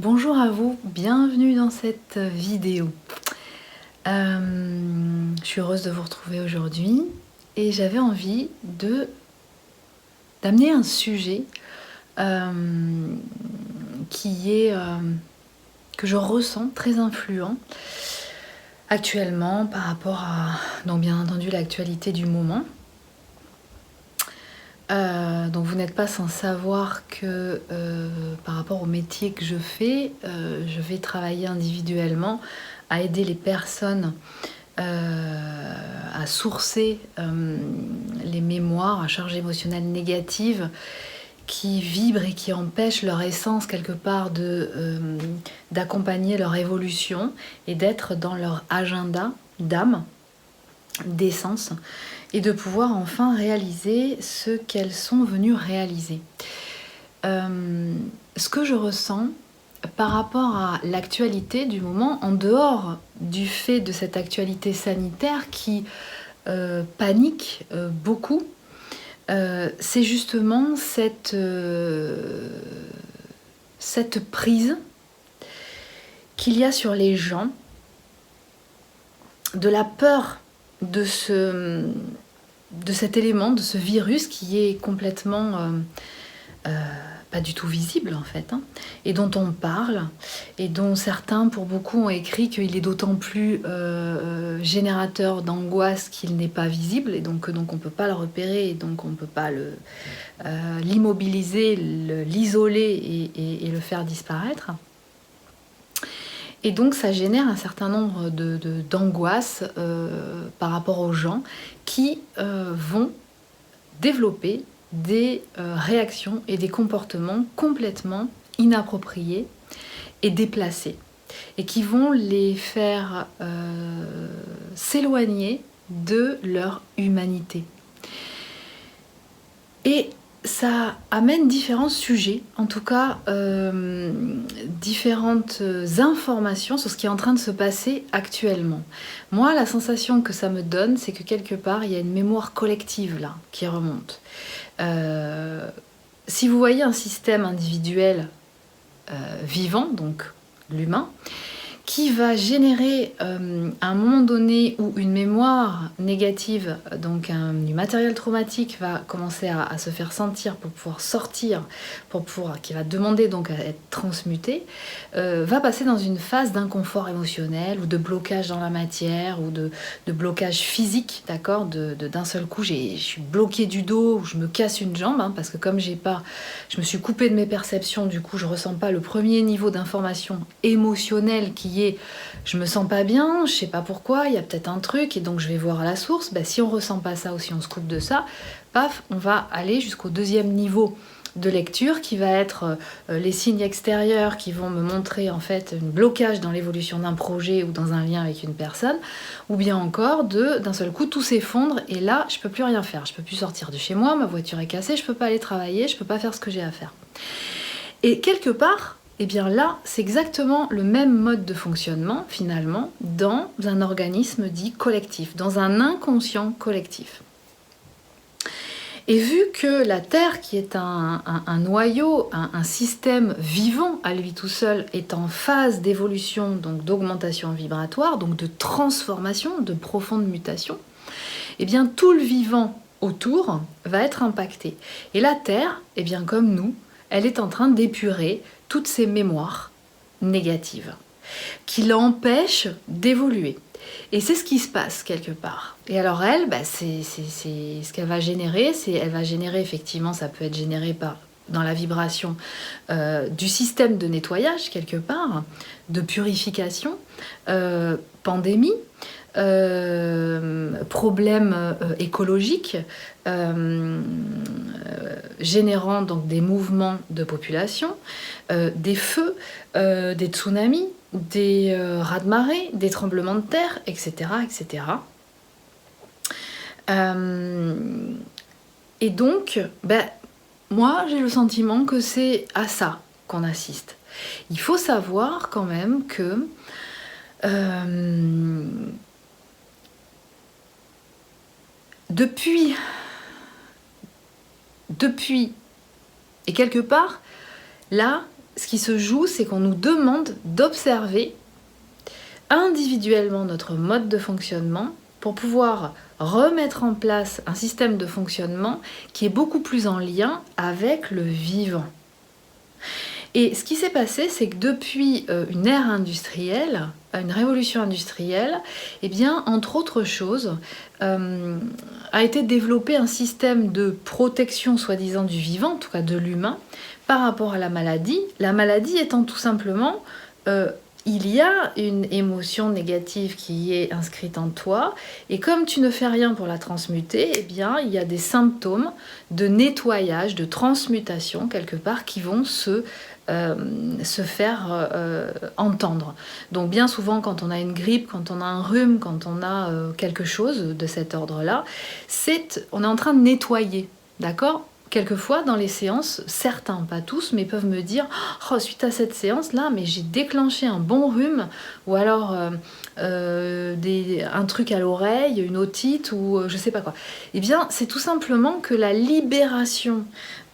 Bonjour à vous, bienvenue dans cette vidéo. Je suis heureuse de vous retrouver aujourd'hui et j'avais envie d'amener un sujet qui est que je ressens très influent actuellement par rapport à, donc bien entendu, l'actualité du moment. Donc vous n'êtes pas sans savoir que par rapport au métier que je fais, je vais travailler individuellement à aider les personnes à sourcer les mémoires à charge émotionnelle négative qui vibrent et qui empêchent leur essence quelque part d'accompagner leur évolution et d'être dans leur agenda d'âme, d'essence, et de pouvoir enfin réaliser ce qu'elles sont venues réaliser. Ce que je ressens par rapport à l'actualité du moment, en dehors du fait de cette actualité sanitaire qui panique beaucoup, c'est justement cette prise qu'il y a sur les gens de la peur de cet élément, de ce virus qui est complètement pas du tout visible en fait, hein, et dont on parle, et dont certains, pour beaucoup, ont écrit qu'il est d'autant plus générateur d'angoisse qu'il n'est pas visible, et donc on ne peut pas le repérer, et donc on ne peut pas l'immobiliser, l'isoler et le faire disparaître. Et donc ça génère un certain nombre d'angoisses par rapport aux gens qui vont développer des réactions et des comportements complètement inappropriés et déplacés, et qui vont les faire s'éloigner de leur humanité. Et ça amène différents sujets, en tout cas différentes informations sur ce qui est en train de se passer actuellement. Moi, la sensation que ça me donne, c'est que quelque part, il y a une mémoire collective là qui remonte. Si vous voyez un système individuel vivant, donc l'humain, qui va générer à un moment donné où une mémoire négative, donc du matériel traumatique va commencer à se faire sentir pour pouvoir sortir, qui va demander donc à être transmuté, va passer dans une phase d'inconfort émotionnel ou de blocage dans la matière ou de blocage physique, d'accord, d'un seul coup je suis bloquée du dos ou je me casse une jambe, hein, parce que comme je me suis coupée de mes perceptions, du coup je ressens pas le premier niveau d'information émotionnelle qui est je me sens pas bien, je sais pas pourquoi, il y a peut-être un truc et donc je vais voir à la source. Si on ressent pas ça ou si on se coupe de ça, paf, on va aller jusqu'au deuxième niveau de lecture qui va être les signes extérieurs qui vont me montrer en fait un blocage dans l'évolution d'un projet ou dans un lien avec une personne, ou bien encore d'un seul coup tout s'effondre et là je peux plus rien faire, je peux plus sortir de chez moi, ma voiture est cassée, je peux pas aller travailler, je peux pas faire ce que j'ai à faire. Et quelque part, eh bien là, c'est exactement le même mode de fonctionnement, finalement, dans un organisme dit collectif, dans un inconscient collectif. Et vu que la Terre, qui est un noyau, un système vivant à lui tout seul, est en phase d'évolution, donc d'augmentation vibratoire, donc de transformation, de profonde mutation, eh bien tout le vivant autour va être impacté. Et la Terre, eh bien comme nous, elle est en train d'épurer toutes ces mémoires négatives qui l'empêchent d'évoluer. Et c'est ce qui se passe quelque part. Et alors elle, c'est ce qu'elle va générer, elle va générer effectivement, ça peut être généré dans la vibration du système de nettoyage quelque part, de purification, pandémie, problèmes écologiques, générant donc des mouvements de population, des feux, des tsunamis, des raz-de-marée, des tremblements de terre, etc. etc. Et donc, moi j'ai le sentiment que c'est à ça qu'on assiste. Il faut savoir quand même que depuis, et quelque part, là, ce qui se joue, c'est qu'on nous demande d'observer individuellement notre mode de fonctionnement pour pouvoir remettre en place un système de fonctionnement qui est beaucoup plus en lien avec le vivant. Et ce qui s'est passé, c'est que depuis une ère industrielle, une révolution industrielle, eh bien, entre autres choses, a été développé un système de protection soi-disant du vivant, en tout cas de l'humain, par rapport à la maladie. La maladie étant tout simplement, il y a une émotion négative qui est inscrite en toi, et comme tu ne fais rien pour la transmuter, eh bien, il y a des symptômes de nettoyage, de transmutation, quelque part, qui vont se faire entendre. Donc bien souvent quand on a une grippe, quand on a un rhume, quand on a quelque chose de cet ordre-là, on est en train de nettoyer, d'accord ? Quelquefois dans les séances, certains, pas tous, mais peuvent me dire « Oh, suite à cette séance-là, mais j'ai déclenché un bon rhume, ou alors un truc à l'oreille, une otite, ou je sais pas quoi. » Eh bien, c'est tout simplement que la libération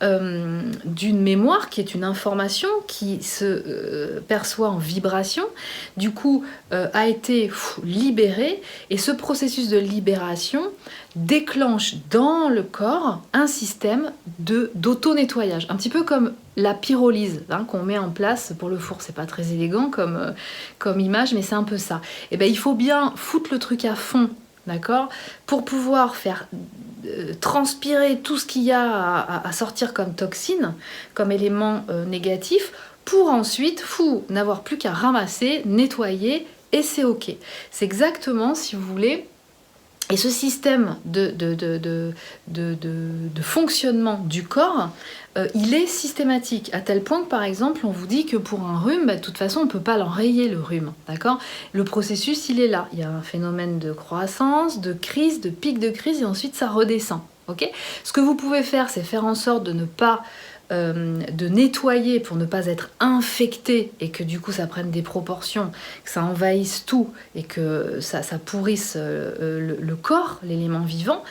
d'une mémoire qui est une information qui se perçoit en vibration, du coup a été libérée, et ce processus de libération déclenche dans le corps un système d'auto-nettoyage, un petit peu comme la pyrolyse qu'on met en place pour le four. C'est pas très élégant comme image, mais c'est un peu ça. Et ben, il faut bien foutre le truc à fond, d'accord, pour pouvoir faire transpirer tout ce qu'il y a à sortir comme toxine, comme élément négatif, pour ensuite n'avoir plus qu'à ramasser, nettoyer, et c'est ok. C'est exactement, si vous voulez, et ce système de fonctionnement du corps, il est systématique, à tel point que par exemple on vous dit que pour un rhume, de toute façon on ne peut pas l'enrayer le rhume, d'accord ? Le processus il est là, il y a un phénomène de croissance, de crise, de pic de crise, et ensuite ça redescend, ok ? Ce que vous pouvez faire, c'est faire en sorte de ne pas de nettoyer pour ne pas être infecté, et que du coup ça prenne des proportions, que ça envahisse tout et que ça pourrisse le corps, l'élément vivant,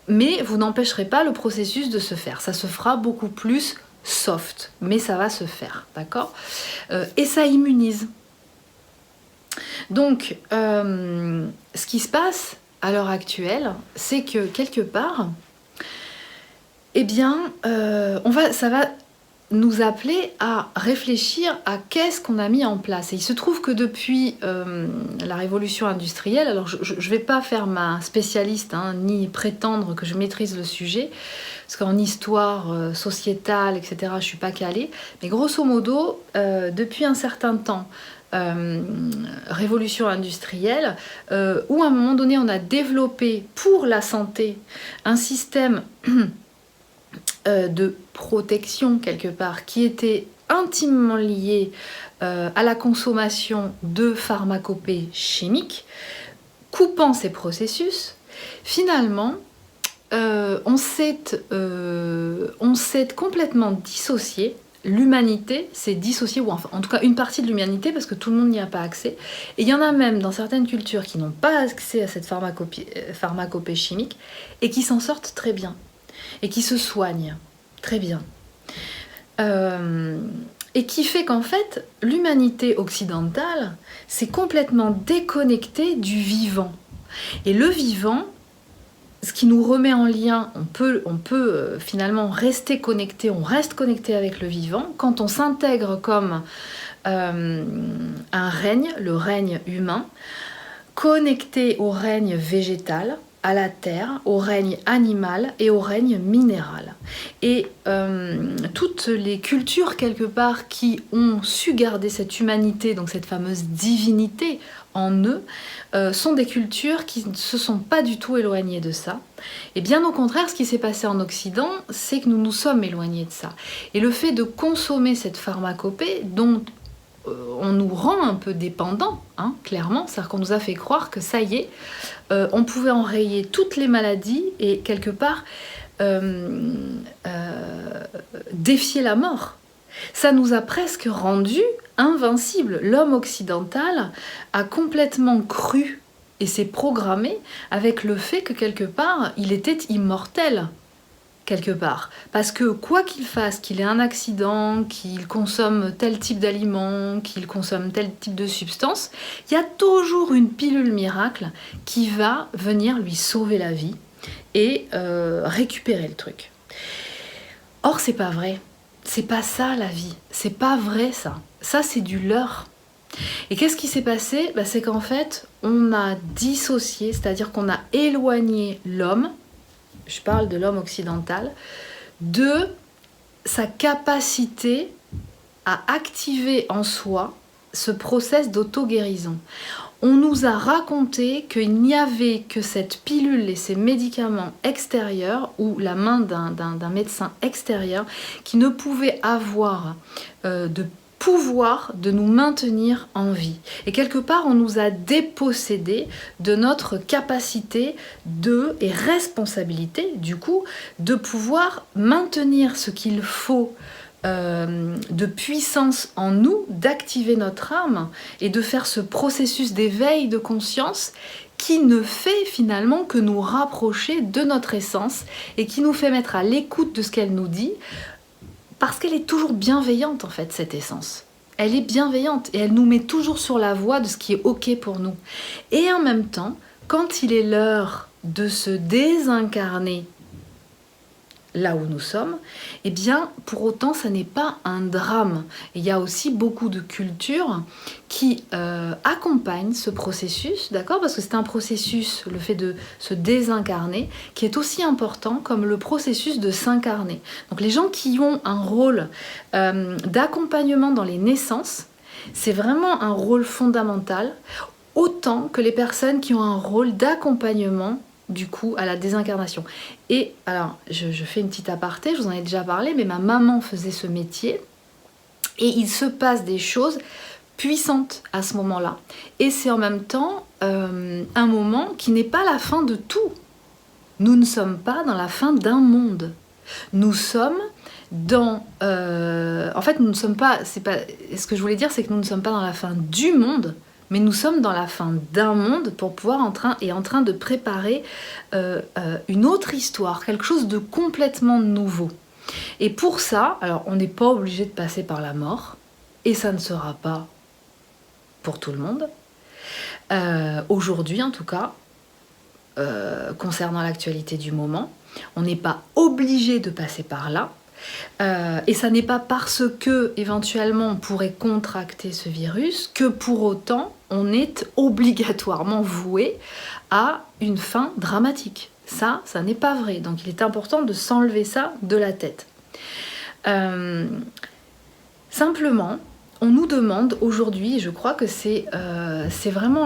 mais vous n'empêcherez pas le processus de se faire. Ça se fera beaucoup plus soft, mais ça va se faire, d'accord ? Et ça immunise. Donc, ce qui se passe à l'heure actuelle, c'est que quelque part, eh bien, ça va nous appeler à réfléchir à qu'est-ce qu'on a mis en place. Et il se trouve que depuis la révolution industrielle, alors je ne vais pas faire ma spécialiste, ni prétendre que je maîtrise le sujet, parce qu'en histoire sociétale, etc., je ne suis pas calée, mais grosso modo, depuis un certain temps, révolution industrielle, où à un moment donné, on a développé pour la santé un système de protection quelque part qui était intimement lié à la consommation de pharmacopées chimiques, coupant ces processus, finalement on s'est complètement dissocié. L'humanité s'est dissociée, ou enfin, en tout cas une partie de l'humanité, parce que tout le monde n'y a pas accès. Et il y en a même dans certaines cultures qui n'ont pas accès à cette pharmacopée chimique et qui s'en sortent très bien et qui se soignent très bien. Et qui fait qu'en fait, l'humanité occidentale s'est complètement déconnectée du vivant. Et le vivant, ce qui nous remet en lien, on peut finalement rester connecté, on reste connecté avec le vivant quand on s'intègre comme un règne, le règne humain, connecté au règne végétal, à la terre, au règne animal et au règne minéral. Et toutes les cultures quelque part qui ont su garder cette humanité, donc cette fameuse divinité en eux, sont des cultures qui ne se sont pas du tout éloignées de ça. Et bien au contraire, ce qui s'est passé en Occident, c'est que nous nous sommes éloignés de ça. Et le fait de consommer cette pharmacopée dont on nous rend un peu dépendants, clairement, c'est-à-dire qu'on nous a fait croire que ça y est, on pouvait enrayer toutes les maladies et quelque part défier la mort. Ça nous a presque rendus invincibles. L'homme occidental a complètement cru et s'est programmé avec le fait que quelque part, il était immortel. quelque part. Parce que quoi qu'il fasse, qu'il ait un accident, qu'il consomme tel type d'aliment, qu'il consomme tel type de substance, il y a toujours une pilule miracle qui va venir lui sauver la vie et récupérer le truc. Or, c'est pas vrai. C'est pas ça la vie. C'est pas vrai ça. Ça, c'est du leurre. Et qu'est-ce qui s'est passé? C'est qu'en fait, on a dissocié, c'est-à-dire qu'on a éloigné l'homme, je parle de l'homme occidental, de sa capacité à activer en soi ce process d'auto-guérison. On nous a raconté qu'il n'y avait que cette pilule et ces médicaments extérieurs ou la main d'un médecin extérieur qui ne pouvait avoir de pouvoir de nous maintenir en vie. Et quelque part, on nous a dépossédés de notre capacité et responsabilité, du coup, de pouvoir maintenir ce qu'il faut de puissance en nous, d'activer notre âme et de faire ce processus d'éveil de conscience qui ne fait finalement que nous rapprocher de notre essence et qui nous fait mettre à l'écoute de ce qu'elle nous dit, parce qu'elle est toujours bienveillante en fait, cette essence. Elle est bienveillante et elle nous met toujours sur la voie de ce qui est ok pour nous. Et en même temps, quand il est l'heure de se désincarner là où nous sommes, eh bien, pour autant, ça n'est pas un drame. Et il y a aussi beaucoup de cultures qui accompagnent ce processus, d'accord? Parce que c'est un processus, le fait de se désincarner, qui est aussi important comme le processus de s'incarner. Donc les gens qui ont un rôle d'accompagnement dans les naissances, c'est vraiment un rôle fondamental, autant que les personnes qui ont un rôle d'accompagnement du coup à la désincarnation. Et alors je fais une petite aparté, je vous en ai déjà parlé, mais ma maman faisait ce métier et il se passe des choses puissantes à ce moment-là. Et c'est en même temps un moment qui n'est pas la fin de tout. Nous ne sommes pas dans la fin d'un monde. Nous sommes dans... en fait, nous ne sommes pas... ce que je voulais dire, c'est que nous ne sommes pas dans la fin du monde, mais nous sommes dans la fin d'un monde pour pouvoir en train de préparer une autre histoire, quelque chose de complètement nouveau. Et pour ça, alors on n'est pas obligé de passer par la mort, et ça ne sera pas pour tout le monde. Aujourd'hui en tout cas, concernant l'actualité du moment, on n'est pas obligé de passer par là. Et ça n'est pas parce que éventuellement on pourrait contracter ce virus que pour autant on est obligatoirement voué à une fin dramatique. Ça n'est pas vrai. Donc il est important de s'enlever ça de la tête. Simplement, on nous demande aujourd'hui, et je crois que c'est vraiment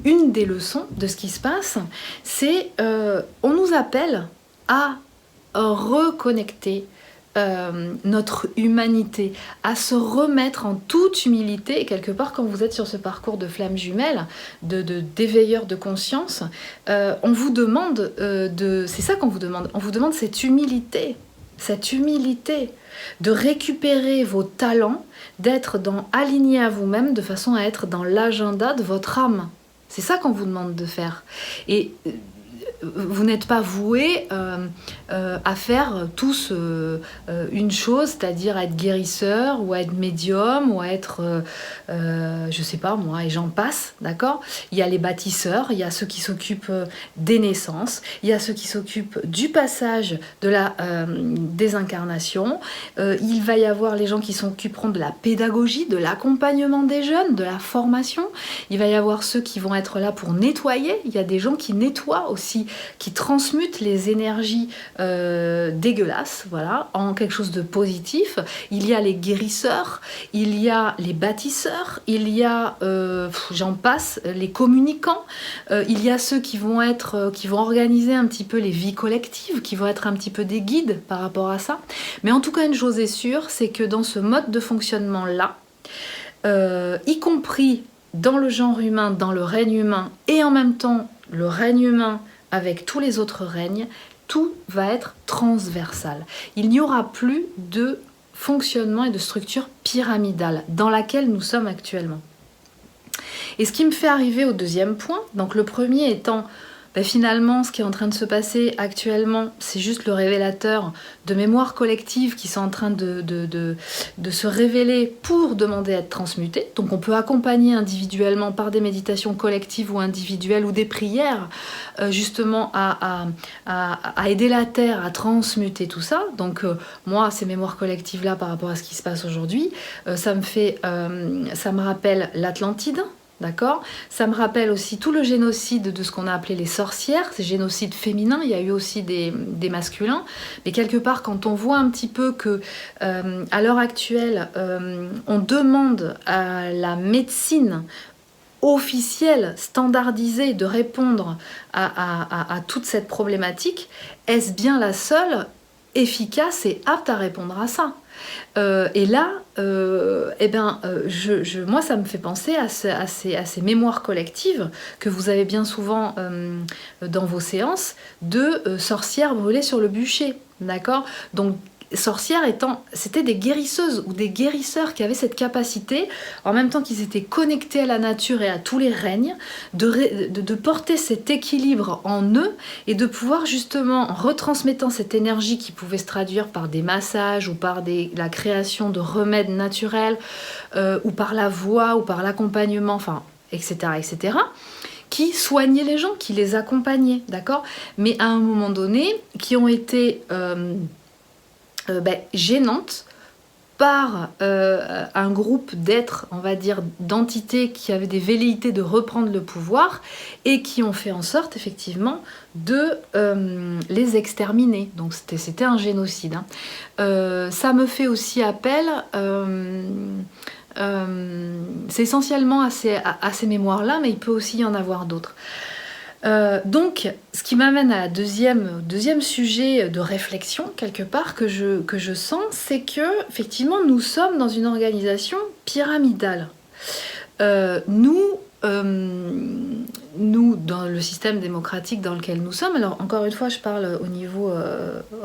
une des leçons de ce qui se passe, c'est on nous appelle à reconnecter notre humanité, à se remettre en toute humilité. Et quelque part, quand vous êtes sur ce parcours de flamme jumelle, d'éveilleur de conscience, on vous demande c'est ça qu'on vous demande. On vous demande cette humilité, de récupérer vos talents, d'être aligné à vous-même de façon à être dans l'agenda de votre âme. C'est ça qu'on vous demande de faire. Et vous n'êtes pas voués à faire tous une chose, c'est-à-dire à être guérisseur ou à être médium ou à être, je sais pas moi, et j'en passe, d'accord? Il y a les bâtisseurs, il y a ceux qui s'occupent des naissances, il y a ceux qui s'occupent du passage de la désincarnation, il va y avoir les gens qui s'occuperont de la pédagogie, de l'accompagnement des jeunes, de la formation, il va y avoir ceux qui vont être là pour nettoyer, il y a des gens qui nettoient aussi, qui transmutent les énergies dégueulasses, voilà, en quelque chose de positif. Il y a les guérisseurs, il y a les bâtisseurs, il y a, j'en passe, les communicants, il y a ceux qui vont organiser un petit peu les vies collectives, qui vont être un petit peu des guides par rapport à ça. Mais en tout cas, une chose est sûre, c'est que dans ce mode de fonctionnement-là, y compris dans le genre humain, dans le règne humain, et en même temps le règne humain avec tous les autres règnes, tout va être transversal. Il n'y aura plus de fonctionnement et de structure pyramidale dans laquelle nous sommes actuellement. Et ce qui me fait arriver au deuxième point, donc le premier étant ben finalement, ce qui est en train de se passer actuellement, c'est juste le révélateur de mémoires collectives qui sont en train de se révéler pour demander à être transmutées. Donc on peut accompagner individuellement par des méditations collectives ou individuelles ou des prières, justement à aider la Terre à transmuter tout ça. Donc moi, ces mémoires collectives-là, par rapport à ce qui se passe aujourd'hui, ça me rappelle l'Atlantide. D'accord? Ça me rappelle aussi tout le génocide de ce qu'on a appelé les sorcières, ces génocides féminins, il y a eu aussi des masculins, mais quelque part quand on voit un petit peu que à l'heure actuelle, on demande à la médecine officielle, standardisée, de répondre à toute cette problématique, est-ce bien la seule efficace et apte à répondre à ça? Et là, moi, ça me fait penser à ces mémoires collectives que vous avez bien souvent dans vos séances de sorcières brûlées sur le bûcher, d'accord? Donc, sorcières c'était des guérisseuses ou des guérisseurs qui avaient cette capacité, en même temps qu'ils étaient connectés à la nature et à tous les règnes, de porter cet équilibre en eux et de pouvoir justement, en retransmettant cette énergie qui pouvait se traduire par des massages ou par la création de remèdes naturels ou par la voix ou par l'accompagnement, enfin, etc., etc., qui soignaient les gens, qui les accompagnaient, d'accord? Mais à un moment donné, qui ont été gênantes par un groupe d'êtres, on va dire, d'entités qui avaient des velléités de reprendre le pouvoir et qui ont fait en sorte, effectivement, de les exterminer. Donc c'était un génocide. Hein. Ça me fait aussi appel... c'est essentiellement à ces mémoires-là, mais il peut aussi y en avoir d'autres. Donc, ce qui m'amène à deuxième sujet de réflexion, quelque part, que je sens, c'est que, effectivement, nous sommes dans une organisation pyramidale. Nous, dans le système démocratique dans lequel nous sommes, alors encore une fois, je parle au niveau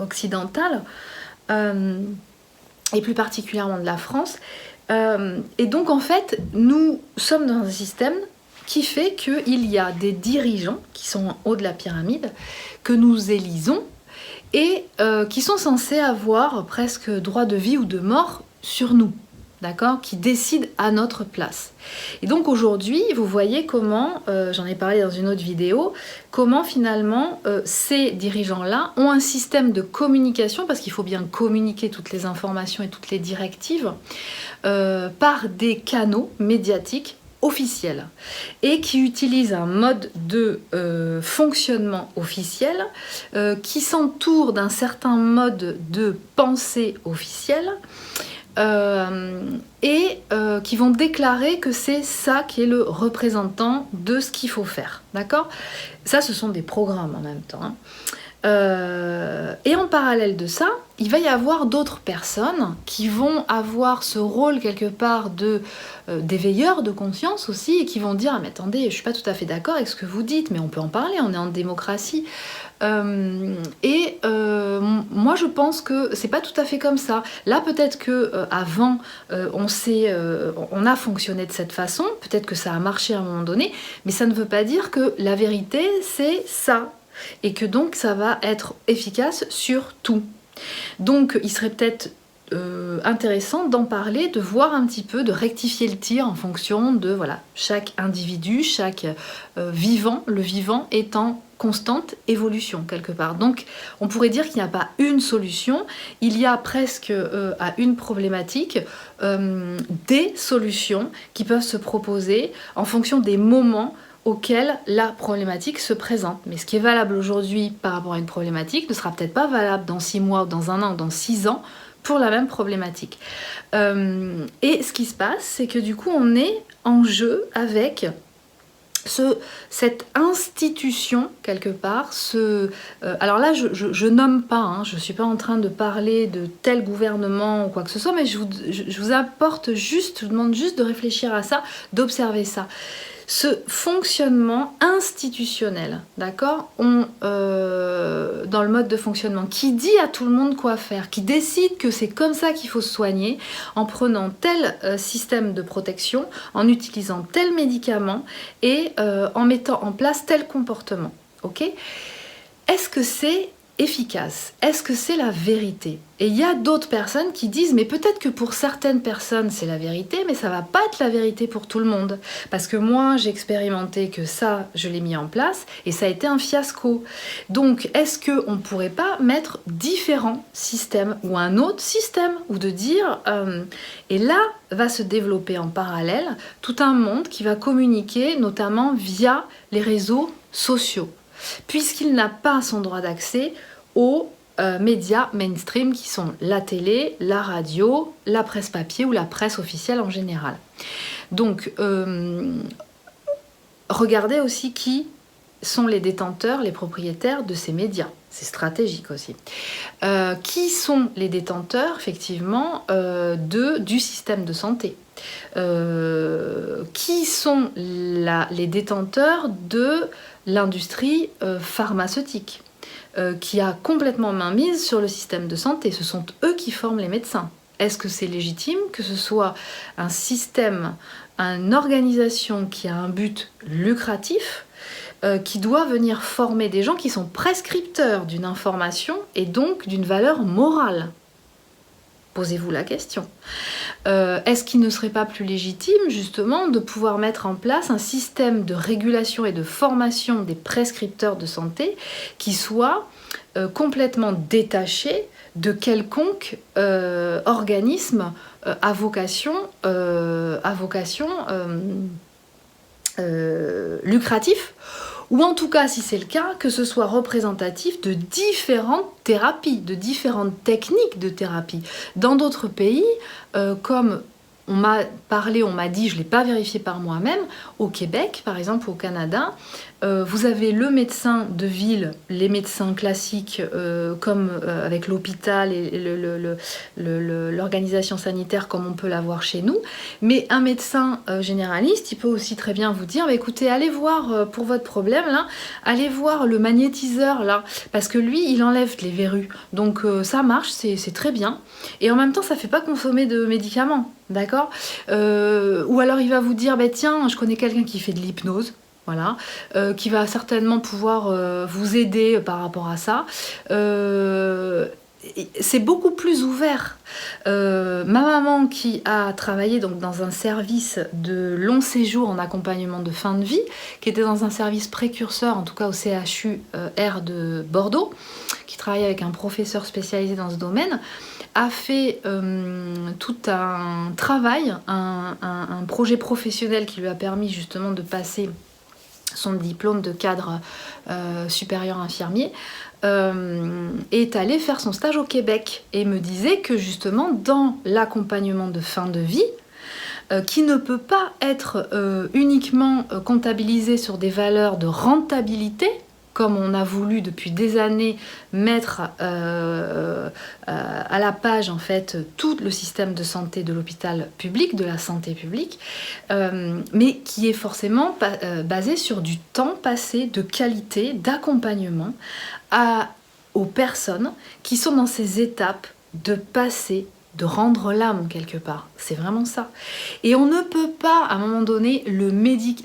occidental, et plus particulièrement de la France, et donc, en fait, nous sommes dans un système qui fait qu'il y a des dirigeants qui sont en haut de la pyramide, que nous élisons, et qui sont censés avoir presque droit de vie ou de mort sur nous, d'accord, qui décident à notre place. Et donc aujourd'hui, vous voyez comment, j'en ai parlé dans une autre vidéo, comment finalement ces dirigeants-là ont un système de communication, parce qu'il faut bien communiquer toutes les informations et toutes les directives, par des canaux médiatiques officiels et qui utilisent un mode de fonctionnement officiel qui s'entoure d'un certain mode de pensée officielle et qui vont déclarer que c'est ça qui est le représentant de ce qu'il faut faire, d'accord? Ça, ce sont des programmes en même temps, hein. Et en parallèle de ça, il va y avoir d'autres personnes qui vont avoir ce rôle quelque part d'éveilleurs de conscience aussi et qui vont dire « Ah mais attendez, je suis pas tout à fait d'accord avec ce que vous dites, mais on peut en parler, on est en démocratie. » Moi je pense que c'est pas tout à fait comme ça. Là peut-être que avant on a fonctionné de cette façon, peut-être que ça a marché à un moment donné, mais ça ne veut pas dire que la vérité c'est ça. Et que donc ça va être efficace sur tout. Donc il serait peut-être intéressant d'en parler, de voir un petit peu, de rectifier le tir en fonction de voilà, chaque individu, chaque vivant, le vivant est en constante évolution quelque part. Donc on pourrait dire qu'il n'y a pas une solution, il y a presque à une problématique des solutions qui peuvent se proposer en fonction des moments auquel la problématique se présente. Mais ce qui est valable aujourd'hui par rapport à une problématique ne sera peut-être pas valable dans 6 mois, ou dans 1 an, ou dans 6 ans pour la même problématique. Et ce qui se passe, c'est que du coup, on est en jeu avec cette institution, quelque part, alors là, je nomme pas, hein, je ne suis pas en train de parler de tel gouvernement ou quoi que ce soit, mais je vous apporte juste, je vous demande juste de réfléchir à ça, d'observer ça. Ce fonctionnement institutionnel, d'accord, dans le mode de fonctionnement, qui dit à tout le monde quoi faire, qui décide que c'est comme ça qu'il faut se soigner, en prenant tel système de protection, en utilisant tel médicament et en mettant en place tel comportement. ok ? Est-ce que c'est efficace? Est-ce que c'est la vérité? Et il y a d'autres personnes qui disent, mais peut-être que pour certaines personnes c'est la vérité, mais ça va pas être la vérité pour tout le monde. Parce que moi j'ai expérimenté que ça, je l'ai mis en place, et ça a été un fiasco. Donc est-ce qu'on pourrait pas mettre différents systèmes, ou un autre système, ou de dire, et là va se développer en parallèle tout un monde qui va communiquer, notamment via les réseaux sociaux, puisqu'il n'a pas son droit d'accès aux médias mainstream qui sont la télé, la radio, la presse papier ou la presse officielle en général. Donc, regardez aussi qui sont les détenteurs, les propriétaires de ces médias. C'est stratégique aussi. Qui sont les détenteurs, effectivement, du système de santé? Qui sont les détenteurs de l'industrie pharmaceutique, qui a complètement mainmise sur le système de santé? Ce sont eux qui forment les médecins. Est-ce que c'est légitime que ce soit un système, une organisation qui a un but lucratif, qui doit venir former des gens qui sont prescripteurs d'une information et donc d'une valeur morale? Posez-vous la question. Est-ce qu'il ne serait pas plus légitime, justement, de pouvoir mettre en place un système de régulation et de formation des prescripteurs de santé qui soit complètement détaché de quelconque organisme à vocation lucratif, ou en tout cas, si c'est le cas, que ce soit représentatif de différentes thérapies, de différentes techniques de thérapie. Dans d'autres pays, comme on m'a parlé, on m'a dit, je ne l'ai pas vérifié par moi-même, au Québec, par exemple, au Canada, vous avez le médecin de ville, les médecins classiques, comme avec l'hôpital et l'organisation sanitaire, comme on peut l'avoir chez nous, mais un médecin généraliste, il peut aussi très bien vous dire, écoutez, allez voir pour votre problème, là, allez voir le magnétiseur, là, parce que lui, il enlève les verrues, donc ça marche, c'est très bien, et en même temps, ça ne fait pas consommer de médicaments, d'accord ? Ou alors il va vous dire, tiens, je connais quelqu'un qui fait de l'hypnose, voilà, qui va certainement pouvoir vous aider par rapport à ça. C'est beaucoup plus ouvert. Ma maman, qui a travaillé donc dans un service de long séjour en accompagnement de fin de vie, qui était dans un service précurseur, en tout cas au CHU R de Bordeaux, qui travaillait avec un professeur spécialisé dans ce domaine, a fait tout un travail, un projet professionnel qui lui a permis justement de passer son diplôme de cadre supérieur infirmier, est allé faire son stage au Québec et me disait que justement dans l'accompagnement de fin de vie, qui ne peut pas être uniquement comptabilisé sur des valeurs de rentabilité, comme on a voulu depuis des années mettre à la page en fait tout le système de santé de l'hôpital public, de la santé publique, mais qui est forcément basé sur du temps passé, de qualité, d'accompagnement aux personnes qui sont dans ces étapes de passer, de rendre l'âme quelque part. C'est vraiment ça. Et on ne peut pas, à un moment donné,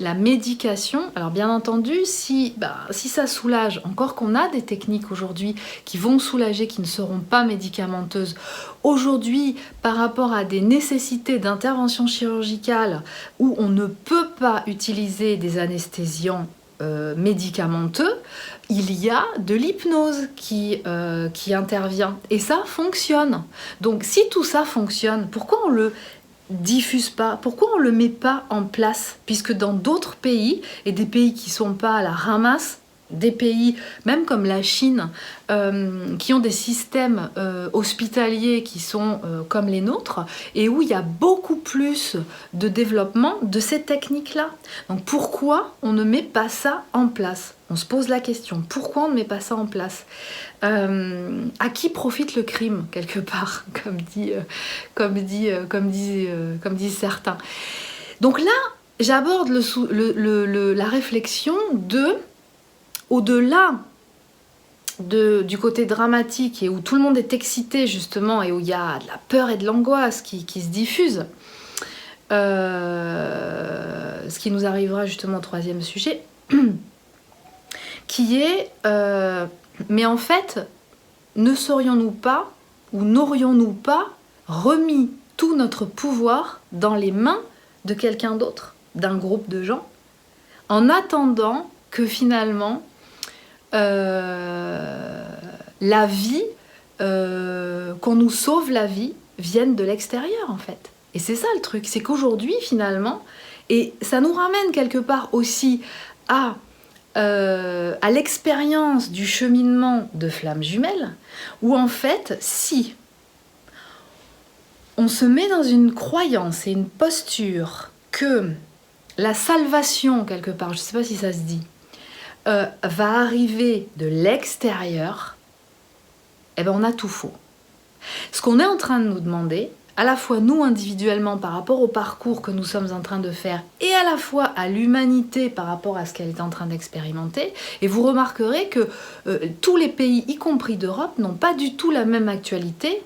la médication, alors bien entendu, si ça soulage, encore qu'on a des techniques aujourd'hui qui vont soulager, qui ne seront pas médicamenteuses, aujourd'hui, par rapport à des nécessités d'intervention chirurgicale où on ne peut pas utiliser des anesthésiants médicamenteux, il y a de l'hypnose qui intervient et ça fonctionne. Donc si tout ça fonctionne, pourquoi on le diffuse pas? Pourquoi on le met pas en place? Puisque dans d'autres pays, et des pays qui sont pas à la ramasse, des pays, même comme la Chine, qui ont des systèmes hospitaliers qui sont comme les nôtres, et où il y a beaucoup plus de développement de ces techniques-là. Donc pourquoi on ne met pas ça en place? On se pose la question, pourquoi on ne met pas ça en place? À qui profite le crime, quelque part, comme disent certains. Donc là, j'aborde la réflexion au-delà du côté dramatique et où tout le monde est excité justement et où il y a de la peur et de l'angoisse qui se diffusent, ce qui nous arrivera justement au troisième sujet, qui est mais en fait, ne serions-nous pas ou n'aurions-nous pas remis tout notre pouvoir dans les mains de quelqu'un d'autre, d'un groupe de gens, en attendant que finalement la vie, qu'on nous sauve la vie, vienne de l'extérieur en fait. Et c'est ça le truc, c'est qu'aujourd'hui finalement, et ça nous ramène quelque part aussi à l'expérience du cheminement de flammes jumelles, où en fait, si on se met dans une croyance et une posture que la salvation, quelque part, je ne sais pas si ça se dit, va arriver de l'extérieur, eh ben on a tout faux. Ce qu'on est en train de nous demander, à la fois nous individuellement par rapport au parcours que nous sommes en train de faire et à la fois à l'humanité par rapport à ce qu'elle est en train d'expérimenter, et vous remarquerez que tous les pays, y compris d'Europe, n'ont pas du tout la même actualité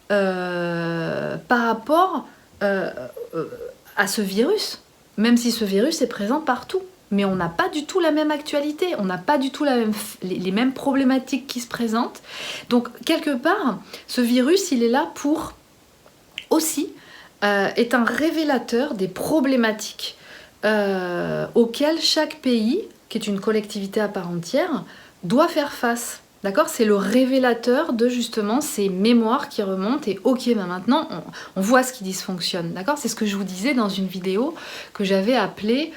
par rapport à ce virus, même si ce virus est présent partout. Mais on n'a pas du tout la même actualité, on n'a pas du tout les mêmes problématiques qui se présentent. Donc, quelque part, ce virus, il est là pour aussi, est un révélateur des problématiques auxquelles chaque pays, qui est une collectivité à part entière, doit faire face. D'accord ? C'est le révélateur de justement ces mémoires qui remontent et ok, ben maintenant on voit ce qui dysfonctionne. D'accord ? C'est ce que je vous disais dans une vidéo que j'avais appelée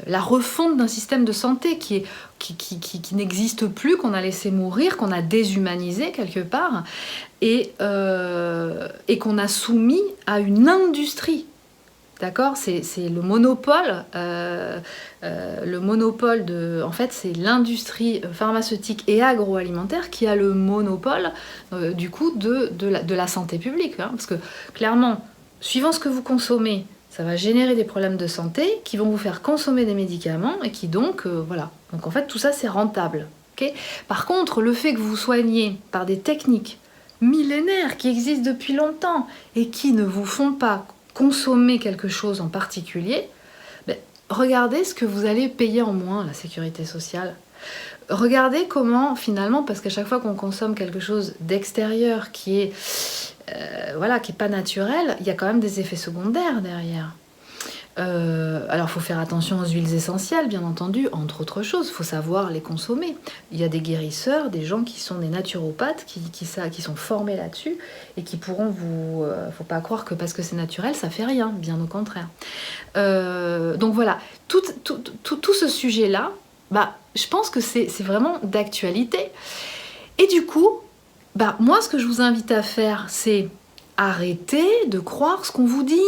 la refonte d'un système de santé qui n'existe plus, qu'on a laissé mourir, qu'on a déshumanisé quelque part et qu'on a soumis à une industrie. D'accord ? C'est le monopole. Le monopole de... En fait, c'est l'industrie pharmaceutique et agroalimentaire qui a le monopole, du coup, de la santé publique. Hein, parce que, clairement, suivant ce que vous consommez, ça va générer des problèmes de santé qui vont vous faire consommer des médicaments et qui donc, voilà. Donc, en fait, tout ça, c'est rentable. Okay ? Par contre, le fait que vous soignez par des techniques millénaires qui existent depuis longtemps et qui ne vous font pas consommer quelque chose en particulier, ben, regardez ce que vous allez payer en moins à la sécurité sociale. Regardez comment finalement, parce qu'à chaque fois qu'on consomme quelque chose d'extérieur qui est voilà, qui n'est pas naturel, il y a quand même des effets secondaires derrière. Alors il faut faire attention aux huiles essentielles, bien entendu, entre autres choses, il faut savoir les consommer. Il y a des guérisseurs, des gens qui sont des naturopathes, qui sont formés là-dessus et qui pourront vous... faut pas croire que parce que c'est naturel, ça fait rien, bien au contraire. Donc voilà, tout ce sujet-là, bah, je pense que c'est vraiment d'actualité. Et du coup, bah, moi ce que je vous invite à faire, c'est arrêter de croire ce qu'on vous dit.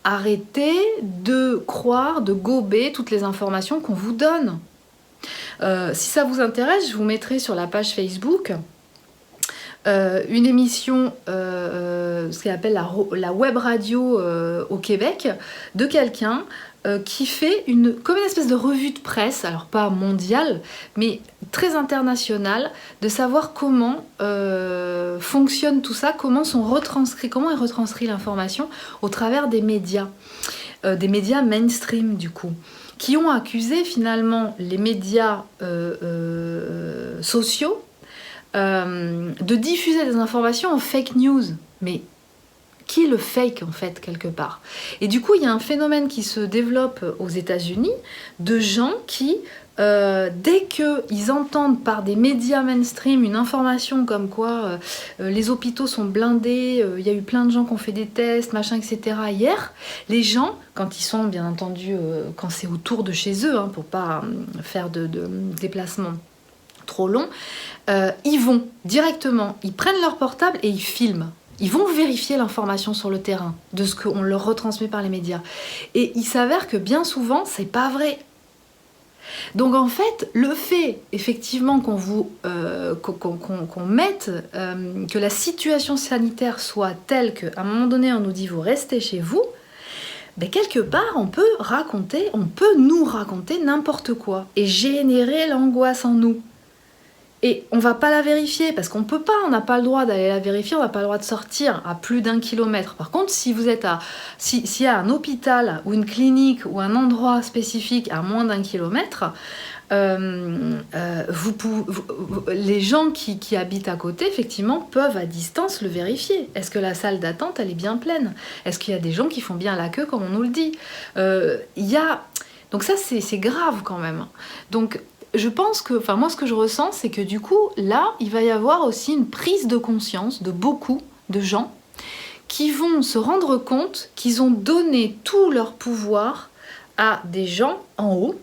Arrêtez de croire, de gober toutes les informations qu'on vous donne. Si ça vous intéresse, je vous mettrai sur la page Facebook une émission, ce qu'on appelle la web radio au Québec, de quelqu'un qui fait comme une espèce de revue de presse, alors pas mondiale, mais très internationale, de savoir comment fonctionne tout ça, comment est retranscrit l'information au travers des médias mainstream du coup, qui ont accusé finalement les médias sociaux de diffuser des informations en fake news. Mais qui est le fake en fait quelque part. Et du coup il y a un phénomène qui se développe aux États-Unis de gens qui dès qu'ils entendent par des médias mainstream une information comme quoi les hôpitaux sont blindés, il y a eu plein de gens qui ont fait des tests, machin, etc. hier, les gens, quand ils sont bien entendu, quand c'est autour de chez eux, hein, pour pas faire de déplacement trop long, ils vont directement, ils prennent leur portable et ils filment. Ils vont vérifier l'information sur le terrain de ce qu'on leur retransmet par les médias. Et il s'avère que bien souvent, c'est pas vrai. Donc en fait, le fait effectivement qu'on mette, que la situation sanitaire soit telle qu'à un moment donné, on nous dit vous restez chez vous, ben quelque part, on peut nous raconter n'importe quoi et générer l'angoisse en nous. Et on va pas la vérifier parce qu'on peut pas, on n'a pas le droit d'aller la vérifier, on n'a pas le droit de sortir à plus d'1 kilomètre. Par contre, si vous êtes s'il y a un hôpital ou une clinique ou un endroit spécifique à moins d'1 kilomètre, les gens qui habitent à côté, effectivement, peuvent à distance le vérifier. Est-ce que la salle d'attente, elle est bien pleine? Est-ce qu'il y a des gens qui font bien la queue comme on nous le dit? Donc ça, c'est grave quand même. Donc, je pense que, enfin moi ce que je ressens, c'est que du coup, là, il va y avoir aussi une prise de conscience de beaucoup de gens qui vont se rendre compte qu'ils ont donné tout leur pouvoir à des gens en haut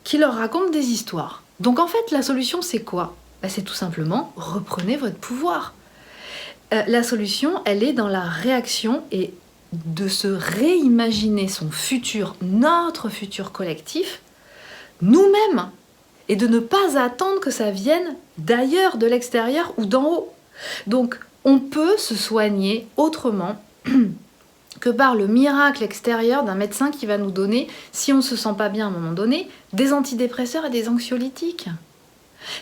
qui leur racontent des histoires. Donc en fait, la solution, c'est quoi? C'est tout simplement, reprenez votre pouvoir. La solution, elle est dans la réaction et de se réimaginer son futur, notre futur collectif, nous-mêmes. Et de ne pas attendre que ça vienne d'ailleurs, de l'extérieur ou d'en haut. Donc, on peut se soigner autrement que par le miracle extérieur d'un médecin qui va nous donner, si on ne se sent pas bien à un moment donné, des antidépresseurs et des anxiolytiques.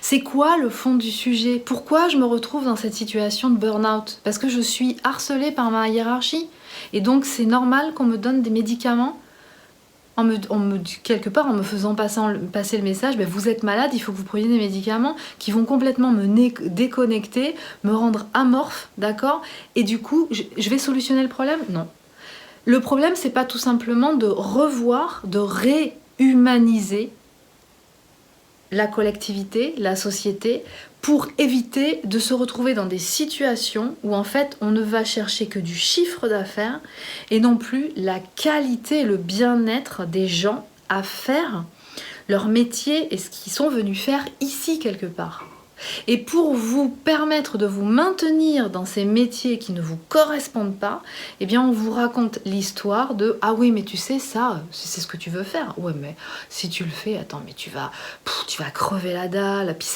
C'est quoi le fond du sujet? Pourquoi je me retrouve dans cette situation de burn-out? Parce que je suis harcelée par ma hiérarchie. Et donc, c'est normal qu'on me donne des médicaments quelque part en me faisant passer le message, vous êtes malade, il faut que vous preniez des médicaments qui vont complètement me déconnecter, me rendre amorphe, d'accord? Et du coup, je vais solutionner le problème? Non. Le problème, c'est pas tout simplement de revoir, de réhumaniser la collectivité, la société, pour éviter de se retrouver dans des situations où en fait on ne va chercher que du chiffre d'affaires et non plus la qualité et le bien-être des gens à faire leur métier et ce qu'ils sont venus faire ici quelque part. Et pour vous permettre de vous maintenir dans ces métiers qui ne vous correspondent pas, eh bien on vous raconte l'histoire de « Ah oui, mais tu sais ça, c'est ce que tu veux faire. Ouais, mais si tu le fais, attends, mais tu vas crever la dalle, puis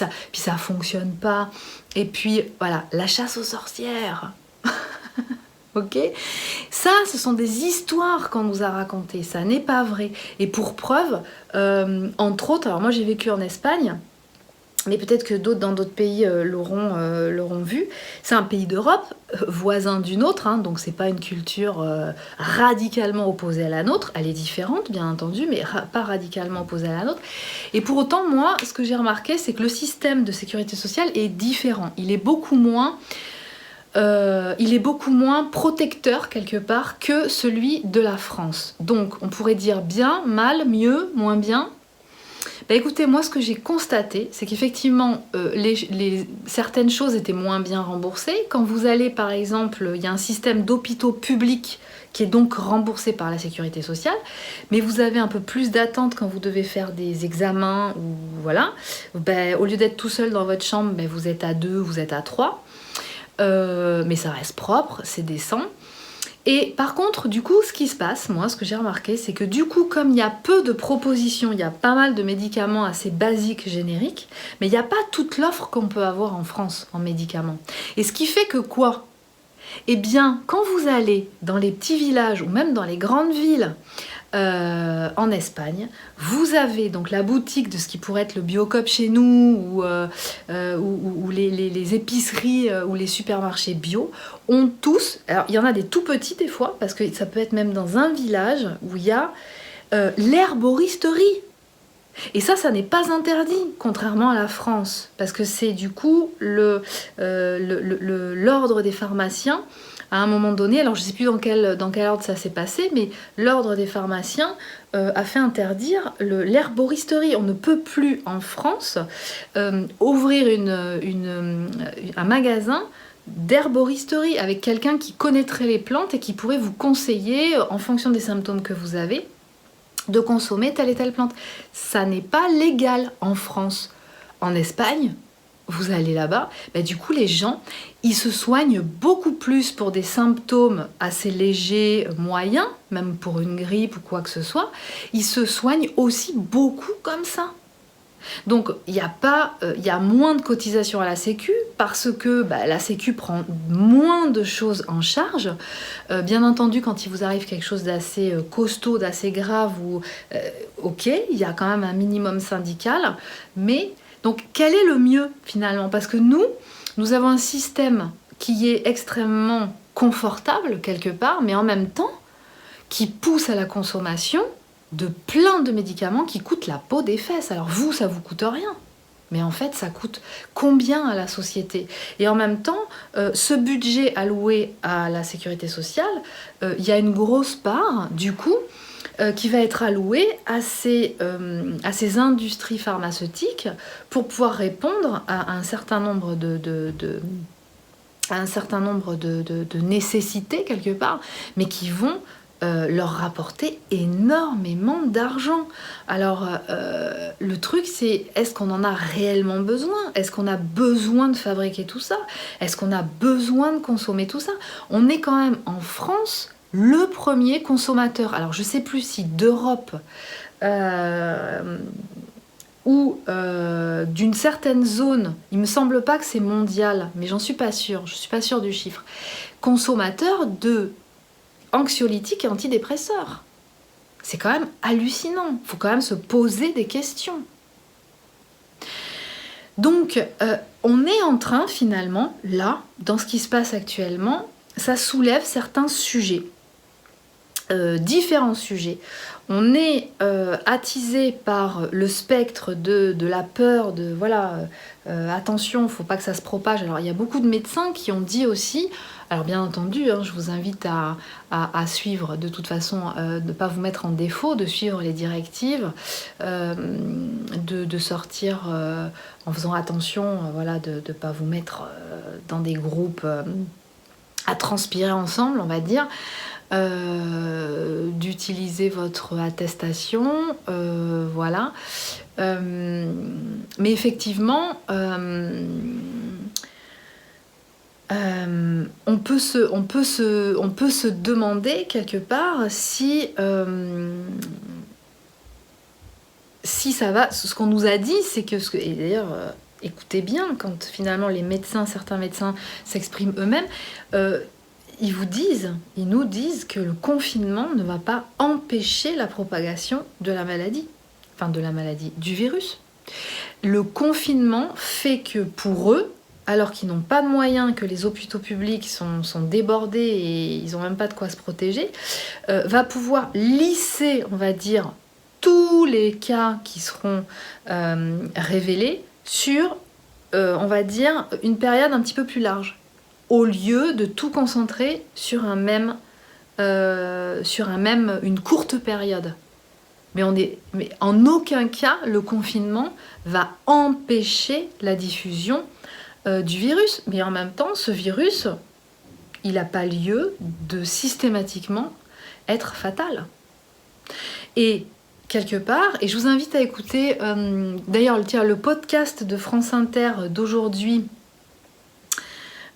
ça fonctionne pas. Et puis voilà, la chasse aux sorcières. » Ok? Ça, ce sont des histoires qu'on nous a racontées, ça n'est pas vrai. Et pour preuve, entre autres, alors moi j'ai vécu en Espagne, mais peut-être que dans d'autres pays l'auront vu. C'est un pays d'Europe, voisin du nôtre, hein, donc c'est pas une culture radicalement opposée à la nôtre. Elle est différente, bien entendu, mais pas radicalement opposée à la nôtre. Et pour autant, moi, ce que j'ai remarqué, c'est que le système de sécurité sociale est différent. Il est beaucoup moins protecteur, quelque part, que celui de la France. Donc, on pourrait dire bien, mal, mieux, moins bien. Écoutez, moi ce que j'ai constaté, c'est qu'effectivement certaines choses étaient moins bien remboursées. Quand vous allez par exemple, il y a un système d'hôpitaux publics qui est donc remboursé par la sécurité sociale, mais vous avez un peu plus d'attente quand vous devez faire des examens, ou voilà. Au lieu d'être tout seul dans votre chambre, vous êtes à 2, vous êtes à 3. Mais ça reste propre, c'est décent. Et par contre, du coup, ce qui se passe, moi, ce que j'ai remarqué, c'est que du coup, comme il y a peu de propositions, il y a pas mal de médicaments assez basiques, génériques, mais il n'y a pas toute l'offre qu'on peut avoir en France en médicaments. Et ce qui fait que quoi? Eh bien, quand vous allez dans les petits villages ou même dans les grandes villes en Espagne, vous avez donc la boutique de ce qui pourrait être le Biocop chez nous ou les épiceries ou les supermarchés bio ont tous, alors il y en a des tout petits des fois parce que ça peut être même dans un village où il y a l'herboristerie. Et ça n'est pas interdit, contrairement à la France, parce que c'est du coup l'ordre des pharmaciens, à un moment donné, alors je ne sais plus dans quel ordre ça s'est passé, mais l'ordre des pharmaciens a fait interdire l'herboristerie. On ne peut plus en France ouvrir un magasin d'herboristerie avec quelqu'un qui connaîtrait les plantes et qui pourrait vous conseiller, en fonction des symptômes que vous avez, de consommer telle et telle plante. Ça n'est pas légal en France. En Espagne, vous allez là-bas, du coup les gens, ils se soignent beaucoup plus pour des symptômes assez légers, moyens, même pour une grippe ou quoi que ce soit. Ils se soignent aussi beaucoup comme ça. Donc il y a moins de cotisations à la Sécu parce que la Sécu prend moins de choses en charge. Bien entendu, quand il vous arrive quelque chose d'assez costaud, d'assez grave, ok, il y a quand même un minimum syndical, mais Donc quel est le mieux finalement? Parce que nous avons un système qui est extrêmement confortable quelque part, mais en même temps qui pousse à la consommation de plein de médicaments qui coûtent la peau des fesses. Alors vous, ça vous coûte rien. Mais en fait, ça coûte combien à la société? Et en même temps, ce budget alloué à la sécurité sociale, il y a une grosse part, du coup, qui va être allouée à ces industries pharmaceutiques pour pouvoir répondre à un certain nombre de nécessités, quelque part, mais qui vont leur rapporter énormément d'argent. Alors, le truc, c'est est-ce qu'on en a réellement besoin? Est-ce qu'on a besoin de fabriquer tout ça? Est-ce qu'on a besoin de consommer tout ça? On est quand même en France le premier consommateur. Alors, je ne sais plus si d'Europe ou d'une certaine zone, il me semble pas que c'est mondial, mais j'en suis pas sûre, je suis pas sûre du chiffre, consommateur de anxiolytiques et antidépresseurs. C'est quand même hallucinant. Il faut quand même se poser des questions. Donc, on est en train, finalement, là, dans ce qui se passe actuellement, ça soulève certains sujets. Différents sujets. On est attisé par le spectre de la peur, de voilà, attention, il ne faut pas que ça se propage. Alors il y a beaucoup de médecins qui ont dit aussi, alors bien entendu, hein, je vous invite à suivre, de toute façon, de ne pas vous mettre en défaut, de suivre les directives, de sortir en faisant attention, voilà, de ne pas vous mettre dans des groupes à transpirer ensemble, on va dire. D'utiliser votre attestation, voilà. Mais effectivement, on peut se demander quelque part si ça va. Ce qu'on nous a dit, c'est que, et d'ailleurs, écoutez bien, quand finalement certains médecins s'expriment eux-mêmes, ils nous disent que le confinement ne va pas empêcher la propagation de la maladie, du virus. Le confinement fait que pour eux, alors qu'ils n'ont pas de moyens, que les hôpitaux publics sont débordés et ils n'ont même pas de quoi se protéger, va pouvoir lisser, on va dire, tous les cas qui seront révélés sur, on va dire, une période un petit peu plus large, au lieu de tout concentrer sur une courte période. Mais en aucun cas, le confinement va empêcher la diffusion du virus. Mais en même temps, ce virus, il n'a pas lieu de systématiquement être fatal. Et quelque part, et je vous invite à écouter, d'ailleurs, le podcast de France Inter d'aujourd'hui,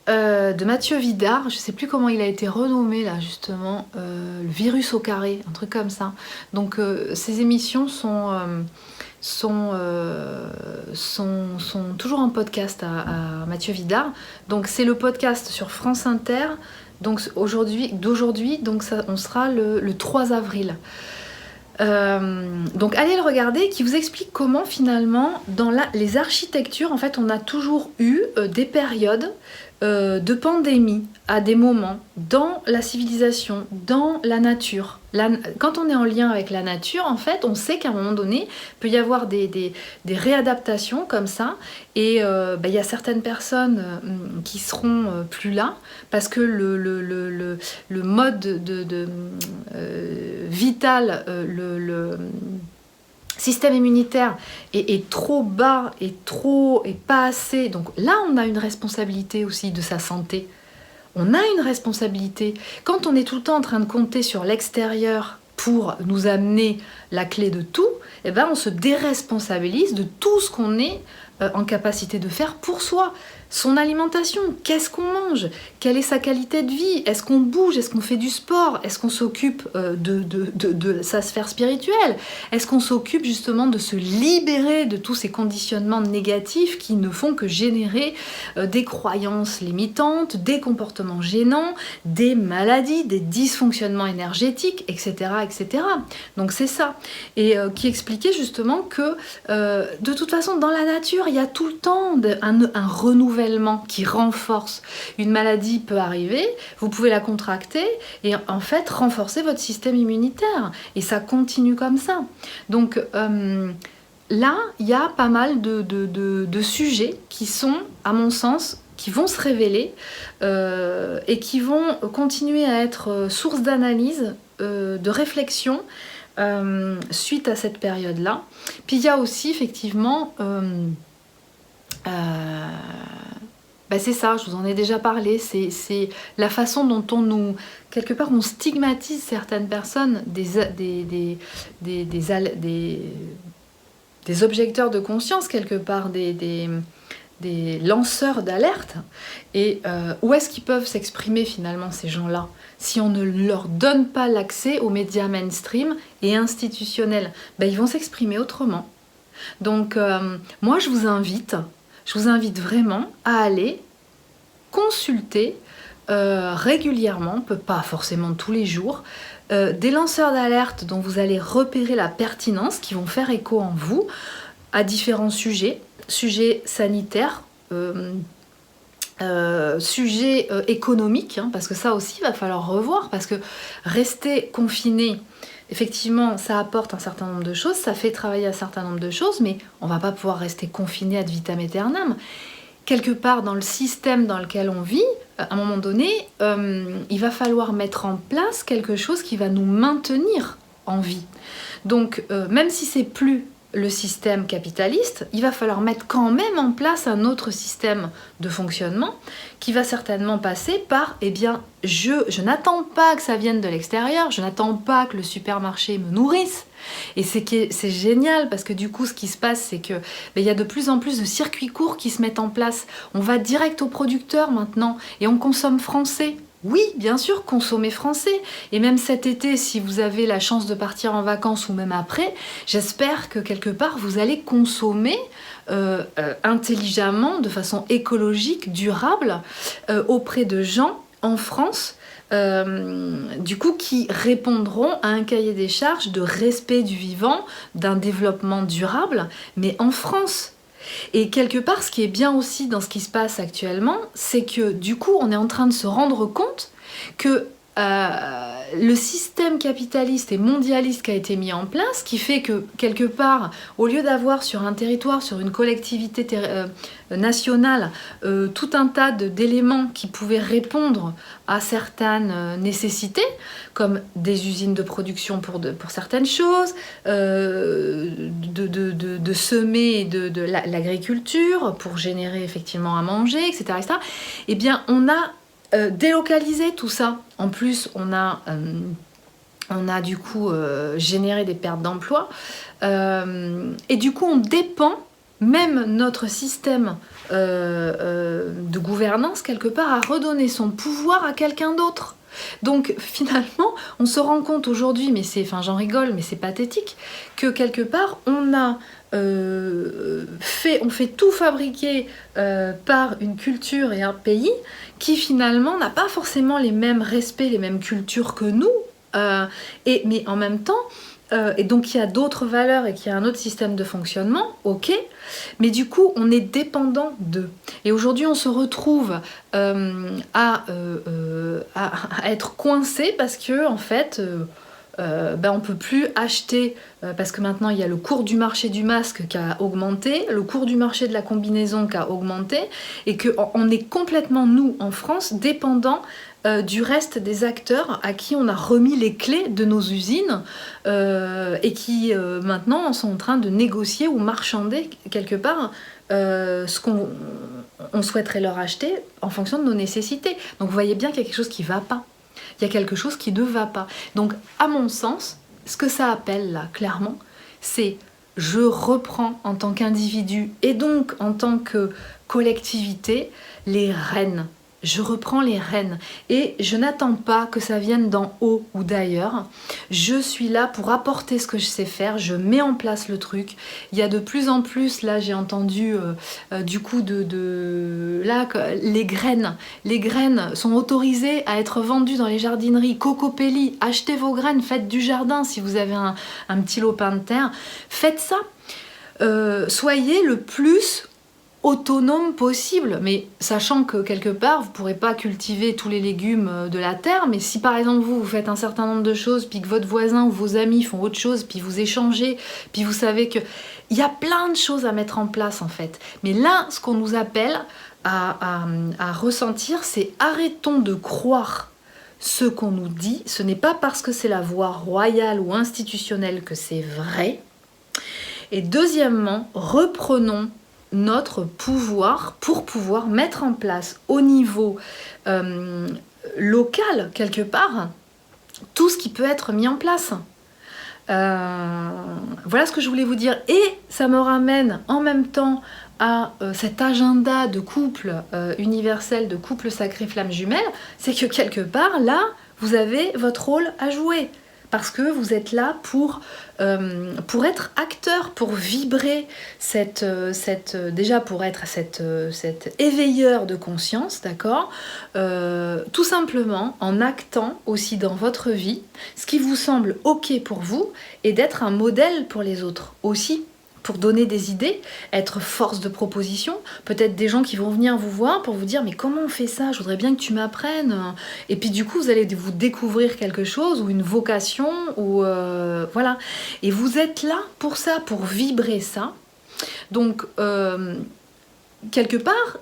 de Mathieu Vidard, je ne sais plus comment il a été renommé là justement, le virus au carré, un truc comme ça. Donc ces émissions sont toujours en podcast à Mathieu Vidard. Donc c'est le podcast sur France Inter, donc d'aujourd'hui, donc on sera le 3 avril. Donc allez le regarder, qui vous explique comment finalement dans les architectures, en fait on a toujours eu des périodes de pandémie à des moments dans la civilisation, dans la nature. Quand on est en lien avec la nature, en fait, on sait qu'à un moment donné, il peut y avoir des réadaptations comme ça, et il y a certaines personnes qui seront plus là, parce que le mode vital, le système immunitaire est trop bas et pas assez. Donc là, on a une responsabilité aussi de sa santé. On a une responsabilité. Quand on est tout le temps en train de compter sur l'extérieur pour nous amener la clé de tout, eh ben on se déresponsabilise de tout ce qu'on est en capacité de faire pour soi. Son alimentation, qu'est-ce qu'on mange? Quelle est sa qualité de vie? Est-ce qu'on bouge? Est-ce qu'on fait du sport? Est-ce qu'on s'occupe de sa sphère spirituelle? Est-ce qu'on s'occupe justement de se libérer de tous ces conditionnements négatifs qui ne font que générer des croyances limitantes, des comportements gênants, des maladies, des dysfonctionnements énergétiques, etc. etc. Donc c'est ça. Et qui expliquait justement que de toute façon dans la nature, il y a tout le temps un renouvellement qui renforce. Une maladie peut arriver, vous pouvez la contracter et en fait renforcer votre système immunitaire. Et ça continue comme ça. Donc là, il y a pas mal de sujets qui sont, à mon sens, qui vont se révéler et qui vont continuer à être source d'analyse, de réflexion suite à cette période-là. Puis il y a aussi effectivement, c'est ça, je vous en ai déjà parlé, c'est la façon dont quelque part, on stigmatise certaines personnes, des objecteurs de conscience quelque part, des lanceurs d'alerte. Et où est-ce qu'ils peuvent s'exprimer finalement ces gens-là si on ne leur donne pas l'accès aux médias mainstream et institutionnels? Ils vont s'exprimer autrement. Donc moi je vous invite vraiment à aller consulter régulièrement, pas forcément tous les jours, des lanceurs d'alerte dont vous allez repérer la pertinence, qui vont faire écho en vous à différents sujets sanitaires, sujets économiques, parce que ça aussi il va falloir revoir, parce que rester confiné, effectivement ça apporte un certain nombre de choses, ça fait travailler un certain nombre de choses, mais on va pas pouvoir rester confiné ad vitam aeternam. Quelque part dans le système dans lequel on vit, à un moment donné, il va falloir mettre en place quelque chose qui va nous maintenir en vie. Donc même si c'est plus le système capitaliste, il va falloir mettre quand même en place un autre système de fonctionnement qui va certainement passer par, je n'attends pas que ça vienne de l'extérieur, je n'attends pas que le supermarché me nourrisse. Et c'est génial parce que du coup, ce qui se passe, c'est que il y a de plus en plus de circuits courts qui se mettent en place. On va direct aux producteurs maintenant et on consomme français. Oui, bien sûr, consommer français. Et même cet été, si vous avez la chance de partir en vacances ou même après, j'espère que quelque part, vous allez consommer intelligemment, de façon écologique, durable, auprès de gens en France, du coup, qui répondront à un cahier des charges de respect du vivant, d'un développement durable, mais en France. Et quelque part, ce qui est bien aussi dans ce qui se passe actuellement, c'est que du coup, on est en train de se rendre compte que le système capitaliste et mondialiste qui a été mis en place, qui fait que quelque part, au lieu d'avoir sur un territoire, sur une collectivité nationale, tout un tas d'éléments qui pouvaient répondre à certaines nécessités, comme des usines de production pour certaines choses, de semer de l'agriculture pour générer effectivement à manger, etc., etc., eh bien, on a délocaliser tout ça. En plus, on a du coup généré des pertes d'emploi. Et du coup, on dépend, même notre système de gouvernance, quelque part, à redonner son pouvoir à quelqu'un d'autre. Donc finalement, on se rend compte aujourd'hui, mais j'en rigole, mais c'est pathétique, que quelque part, on fait tout fabriquer par une culture et un pays qui finalement n'a pas forcément les mêmes respects, les mêmes cultures que nous, mais en même temps, et donc il y a d'autres valeurs et qu'il y a un autre système de fonctionnement, ok, mais du coup on est dépendant d'eux. Et aujourd'hui on se retrouve à être coincé parce que en fait on peut plus acheter parce que maintenant il y a le cours du marché du masque qui a augmenté, le cours du marché de la combinaison qui a augmenté, et qu'on est complètement, nous en France, dépendants du reste des acteurs à qui on a remis les clés de nos usines et qui maintenant sont en train de négocier ou marchander quelque part ce qu'on souhaiterait leur acheter en fonction de nos nécessités. Donc vous voyez bien qu'il y a quelque chose qui ne va pas. Il y a quelque chose qui ne va pas. Donc, à mon sens, ce que ça appelle là, clairement, c'est je reprends en tant qu'individu et donc en tant que collectivité les rênes. Je reprends les rênes et je n'attends pas que ça vienne d'en haut ou d'ailleurs. Je suis là pour apporter ce que je sais faire, je mets en place le truc. Il y a de plus en plus, là j'ai entendu du coup là, les graines sont autorisées à être vendues dans les jardineries. Cocopelli, achetez vos graines, faites du jardin si vous avez un petit lopin de terre. Faites ça. Soyez le plus autonome possible, mais sachant que quelque part vous pourrez pas cultiver tous les légumes de la terre, mais si par exemple vous faites un certain nombre de choses, puis que votre voisin ou vos amis font autre chose, puis vous échangez, puis vous savez que il y a plein de choses à mettre en place en fait. Mais là, ce qu'on nous appelle à ressentir, c'est arrêtons de croire ce qu'on nous dit. Ce n'est pas parce que c'est la voie royale ou institutionnelle que c'est vrai. Et deuxièmement, reprenons notre pouvoir pour pouvoir mettre en place au niveau local, quelque part, tout ce qui peut être mis en place. Voilà ce que je voulais vous dire. Et ça me ramène en même temps à cet agenda de couple universel, de couple sacré flamme jumelle, c'est que quelque part, là, vous avez votre rôle à jouer. Parce que vous êtes là pour être acteur, pour vibrer déjà pour être cet éveilleur de conscience, d'accord, tout simplement en actant aussi dans votre vie ce qui vous semble ok pour vous et d'être un modèle pour les autres aussi, pour donner des idées, être force de proposition, peut-être des gens qui vont venir vous voir pour vous dire mais comment on fait ça, je voudrais bien que tu m'apprennes, et puis du coup vous allez vous découvrir quelque chose ou une vocation ou voilà, et vous êtes là pour ça, pour vibrer ça, donc quelque part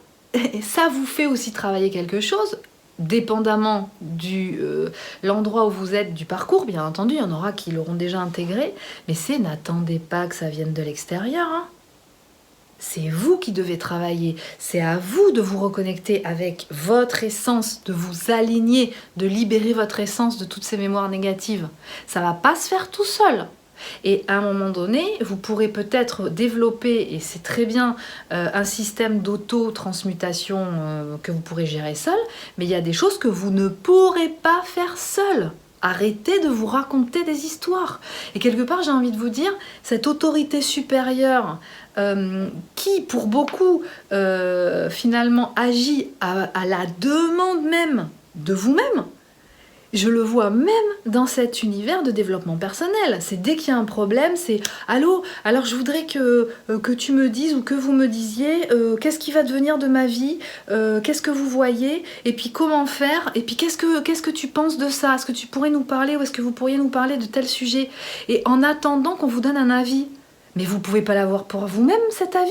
ça vous fait aussi travailler quelque chose dépendamment de l'endroit où vous êtes, du parcours, bien entendu, il y en aura qui l'auront déjà intégré, mais n'attendez pas que ça vienne de l'extérieur, hein. C'est vous qui devez travailler, c'est à vous de vous reconnecter avec votre essence, de vous aligner, de libérer votre essence de toutes ces mémoires négatives. Ça va pas se faire tout seul. Et à un moment donné, vous pourrez peut-être développer, et c'est très bien, un système d'auto-transmutation que vous pourrez gérer seul, mais il y a des choses que vous ne pourrez pas faire seul. Arrêtez de vous raconter des histoires. Et quelque part, j'ai envie de vous dire, cette autorité supérieure qui, pour beaucoup, finalement, agit à la demande même de vous-même, je le vois même dans cet univers de développement personnel. C'est dès qu'il y a un problème, c'est « Allô, alors je voudrais que tu me dises ou que vous me disiez qu'est-ce qui va devenir de ma vie, qu'est-ce que vous voyez, et puis comment faire, et puis qu'est-ce que tu penses de ça, est-ce que tu pourrais nous parler ou est-ce que vous pourriez nous parler de tel sujet ?» Et en attendant qu'on vous donne un avis, mais vous ne pouvez pas l'avoir pour vous-même cet avis ?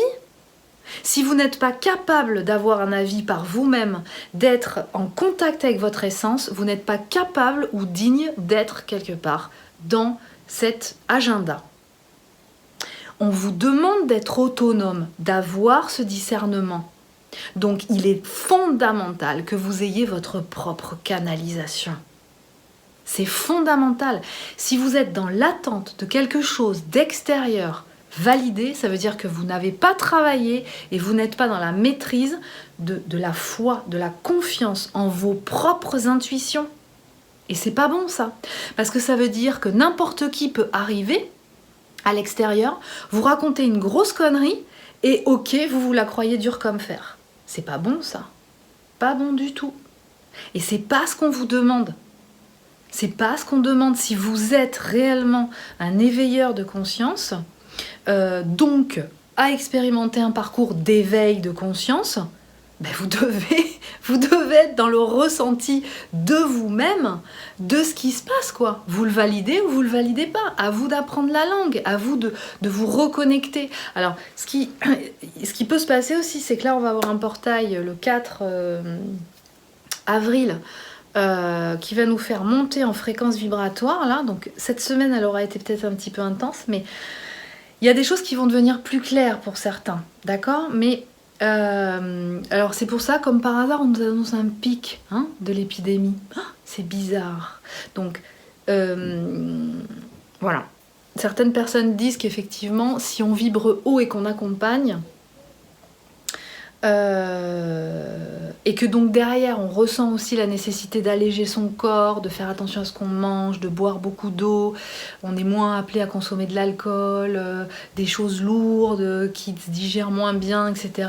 Si vous n'êtes pas capable d'avoir un avis par vous-même, d'être en contact avec votre essence, vous n'êtes pas capable ou digne d'être quelque part dans cet agenda. On vous demande d'être autonome, d'avoir ce discernement. Donc il est fondamental que vous ayez votre propre canalisation. C'est fondamental. Si vous êtes dans l'attente de quelque chose d'extérieur, validé, ça veut dire que vous n'avez pas travaillé et vous n'êtes pas dans la maîtrise de la foi, de la confiance en vos propres intuitions. Et c'est pas bon ça, parce que ça veut dire que n'importe qui peut arriver à l'extérieur, vous raconter une grosse connerie et ok, vous la croyez dure comme fer. C'est pas bon ça, pas bon du tout. Et c'est pas ce qu'on vous demande. C'est pas ce qu'on demande. Si vous êtes réellement un éveilleur de conscience, donc à expérimenter un parcours d'éveil de conscience, ben vous devez être dans le ressenti de vous-même, de ce qui se passe, quoi. Vous le validez ou vous le validez pas. À vous d'apprendre la langue, à vous de vous reconnecter. Alors, ce qui peut se passer aussi, c'est que là, on va avoir un portail le 4 avril qui va nous faire monter en fréquence vibratoire. Là. Donc, cette semaine, elle aura été peut-être un petit peu intense, mais il y a des choses qui vont devenir plus claires pour certains, d'accord ? Mais alors c'est pour ça, comme par hasard, on nous annonce un pic de l'épidémie. C'est bizarre. Donc voilà. Certaines personnes disent qu'effectivement, si on vibre haut et qu'on accompagne, et que donc derrière on ressent aussi la nécessité d'alléger son corps, de faire attention à ce qu'on mange, de boire beaucoup d'eau, on est moins appelé à consommer de l'alcool, des choses lourdes qui se digèrent moins bien, etc.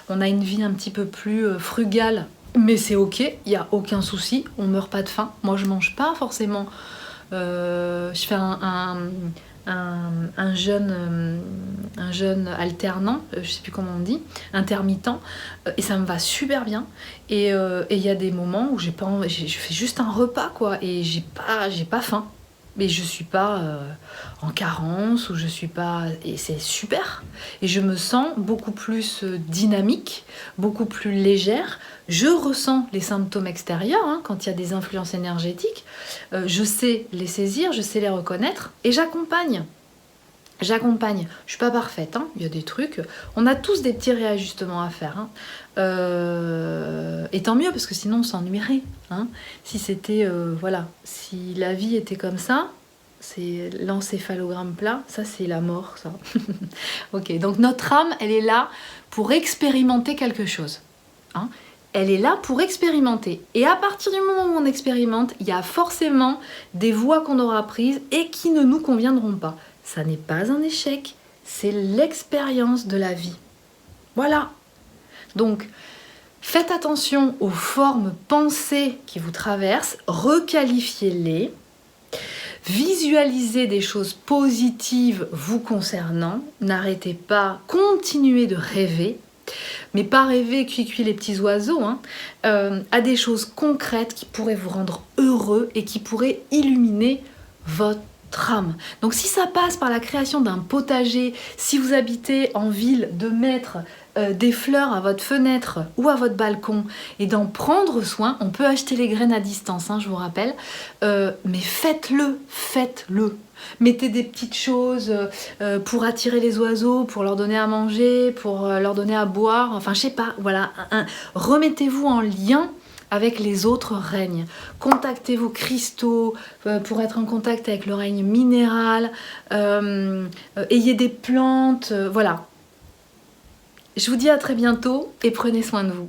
On a une vie un petit peu plus frugale, mais c'est ok, il n'y a aucun souci, on meurt pas de faim. Moi je mange pas forcément, je fais un un jeûne alternant, je sais plus comment on dit, intermittent, et ça me va super bien. Et il y a des moments où je fais juste un repas, quoi, et j'ai pas faim. Mais je suis pas en carence, ou je suis pas... Et c'est super. Et je me sens beaucoup plus dynamique, beaucoup plus légère. Je ressens les symptômes extérieurs, hein, quand il y a des influences énergétiques. Je sais les saisir, je sais les reconnaître, et j'accompagne. J'accompagne. Je suis pas parfaite, hein. Il y a des trucs. On a tous des petits réajustements à faire, hein. Et tant mieux, parce que sinon on s'ennuierait, hein. Si c'était, voilà, si la vie était comme ça, c'est l'encéphalogramme plat, ça c'est la mort, ça. Ok, donc notre âme, elle est là pour expérimenter quelque chose, hein. Elle est là pour expérimenter. Et à partir du moment où on expérimente, il y a forcément des voies qu'on aura prises et qui ne nous conviendront pas. Ça n'est pas un échec, c'est l'expérience de la vie. Voilà. Donc, faites attention aux formes pensées qui vous traversent, requalifiez-les, visualisez des choses positives vous concernant, n'arrêtez pas, continuez de rêver, mais pas rêver cuit les petits oiseaux, hein, à des choses concrètes qui pourraient vous rendre heureux et qui pourraient illuminer votre âme. Donc si ça passe par la création d'un potager, si vous habitez en ville, de mettre des fleurs à votre fenêtre ou à votre balcon et d'en prendre soin, on peut acheter les graines à distance, hein, je vous rappelle, mais faites-le. Mettez des petites choses pour attirer les oiseaux, pour leur donner à manger, pour leur donner à boire, enfin je sais pas, voilà, remettez-vous en lien avec les autres règnes. Contactez vos cristaux pour être en contact avec le règne minéral, ayez des plantes, voilà. Je vous dis à très bientôt et prenez soin de vous.